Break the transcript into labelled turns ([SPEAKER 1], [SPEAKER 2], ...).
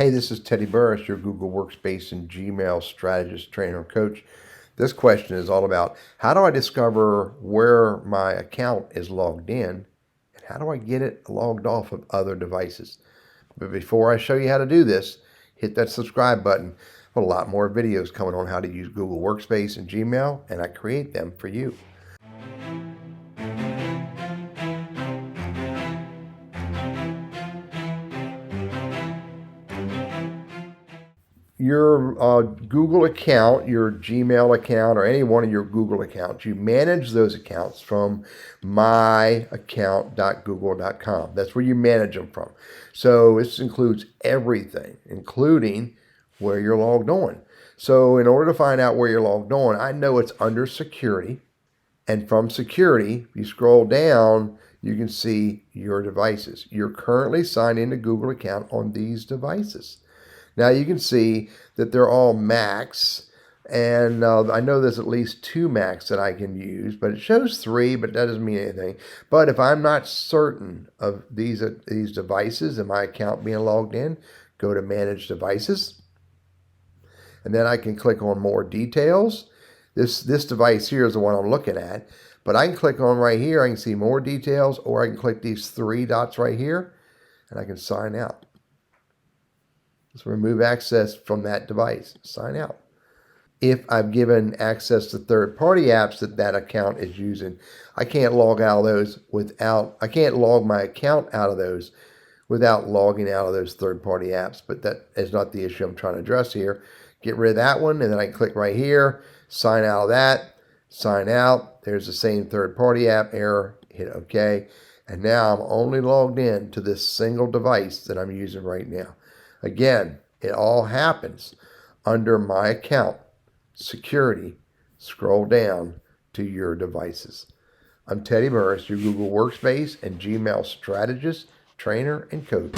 [SPEAKER 1] Hey, this is Teddy Burris, your Google Workspace and Gmail strategist, trainer, and coach. This question is all about how do I discover where my account is logged in and how do I get it logged off of other devices? But before I show you how to do this, hit that subscribe button. A lot more videos coming on how to use Google Workspace and Gmail, and I create them for you. Your Google account, your Gmail account, or any one of your Google accounts, you manage those accounts from myaccount.google.com. That's where you manage them from. So this includes everything, including where you're logged on. So in order to find out where you're logged on, I know it's under security. And from security, if you scroll down, you can see your devices. You're currently signed into Google account on these devices. Now you can see that they're all Macs, and I know there's at least 2 Macs that I can use, but it shows 3, but that doesn't mean anything. But if I'm not certain of these devices and my account being logged in, go to Manage Devices, and then I can click on More Details. This device here is the one I'm looking at, but I can click on right here. I can see more details, or I can click these 3 dots right here, and I can sign out. So remove access from that device, sign out. If I've given access to third-party apps that account is using, I can't log out of those I can't log my account out of those without logging out of those third-party apps, but that is not the issue I'm trying to address here. Get rid of that one, and then I can click right here, sign out of that, sign out. There's the same third-party app error, hit OK. And now I'm only logged in to this single device that I'm using right now. Again, it all happens under My Account, Security. Scroll down to your devices. I'm Teddy Burris, your Google Workspace and Gmail strategist, trainer, and coach.